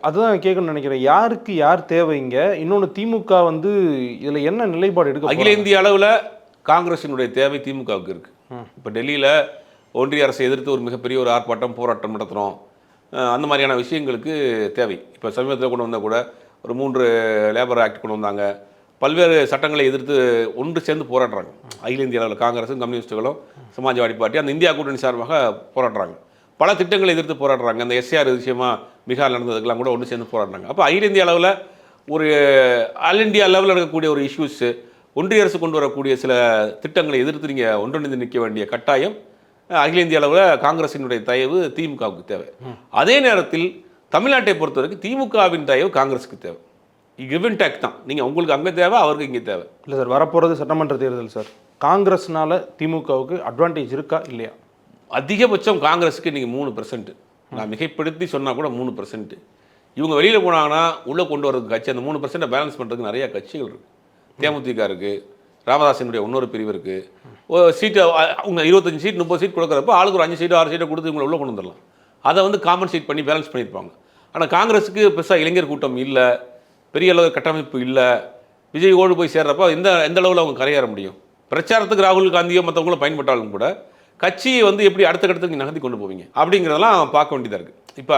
அதுதான் கேட்கணும்னு நினைக்கிறேன். யாருக்கு யார் தேவை இங்க? இன்னொன்று திமுக வந்து இதுல என்ன நிலைப்பாடு எடுக்க அகில இந்திய அளவில் காங்கிரசினுடைய தேவை திமுகவுக்கு இருக்கு. இப்போ டெல்லியில் ஒன்றிய அரசை எதிர்த்து ஒரு மிகப்பெரிய ஒரு ஆர்ப்பாட்டம் போராட்டம் நடத்துகிறோம், அந்த மாதிரியான விஷயங்களுக்கு தேவை. இப்போ சமீபத்தில் கொண்டு வந்தால் கூட ஒரு 3 லேபர் ஆக்ட் கொண்டு வந்தாங்க. பல்வேறு சட்டங்களை எதிர்த்து ஒன்று சேர்ந்து போராடுறாங்க. அகில இந்திய அளவில் காங்கிரஸும் கம்யூனிஸ்டுகளும் சமாஜ்வாடி பார்ட்டி அந்த இந்தியா கூட்டணி சார்பாக போராடுறாங்க. பல திட்டங்களை எதிர்த்து போராடுறாங்க. அந்த எஸ்ஆர் விஷயமா பீகார் நடந்ததுக்கெல்லாம் கூட ஒன்று சேர்ந்து போராடுறாங்க. அப்போ அகில இந்திய அளவில் ஒரு ஆல் இந்தியா லெவலில் இருக்கக்கூடிய ஒரு இஷ்யூஸு, ஒன்றிய அரசு கொண்டு வரக்கூடிய சில திட்டங்களை எதிர்த்து நீங்கள் ஒன்றிணைந்து நிற்க வேண்டிய கட்டாயம் அகில இந்திய அளவில் காங்கிரசினுடைய தயவு திமுகவுக்கு தேவை. அதே நேரத்தில் தமிழ்நாட்டை பொறுத்த வரைக்கும் திமுகவின் தயவு காங்கிரஸுக்கு தேவை. கிவ் அண்ட் டேக் தான். நீங்கள் உங்களுக்கு அங்கே தேவை, அவருக்கு இங்கே தேவை. இல்லை சார், வரப்போகிறது சட்டமன்ற தேர்தல் சார். காங்கிரஸ்னால திமுகவுக்கு அட்வான்டேஜ் இருக்கா இல்லையா? அதிகபட்சம் காங்கிரஸுக்கு இன்றைக்கி 3%. நான் மிகைப்படுத்தி சொன்னால் கூட 3%. இவங்க வெளியில் போனாங்கன்னா உள்ளே கொண்டு வரதுக்கு கட்சி அந்த 3% பேலன்ஸ் பண்ணுறதுக்கு நிறையா கட்சிகள் இருக்குது. தேமுதிக இருக்குது, ராமதாசனுடைய இன்னொரு பிரிவு இருக்குது. சீட்டு அவங்க 25 சீட் 30 சீட் கொடுக்குறப்ப ஆளுக்கு ஒரு 5 சீட்டோ 6 சீட்டோ கொடுத்து இவங்களை உள்ளே கொண்டு வந்துடலாம். அதை வந்து காம்பன்சேட் பண்ணி பேலன்ஸ் பண்ணியிருப்பாங்க. ஆனால் காங்கிரஸுக்கு பெருசாக இளைஞர் கூட்டம் இல்லை, பெரிய அளவு கட்டமைப்பு இல்லை. விஜய் ஓடு போய் சேர்றப்போ எந்த அளவில் அவங்க கரையேற முடியும்? பிரச்சாரத்துக்கு ராகுல் காந்தியோ மற்றவங்களும் பயன்பட்டாலும் கூட கட்சியை வந்து எப்படி அடுத்த கட்டத்துக்கு நகர்த்தி கொண்டு போவீங்க அப்படிங்கிறதெல்லாம் பார்க்க வேண்டியதாக இருக்குது. இப்போ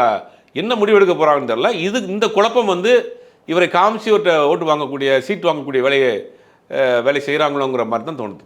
என்ன முடிவெடுக்க போகிறாங்கன்னு தெரியல. இந்த குழப்பம் வந்து இவரை காமிச்சு ஓட்டு வாங்கக்கூடிய சீட் வாங்கக்கூடிய வேலை செய்கிறாங்களோங்கிற மாதிரி தான் தோணுது.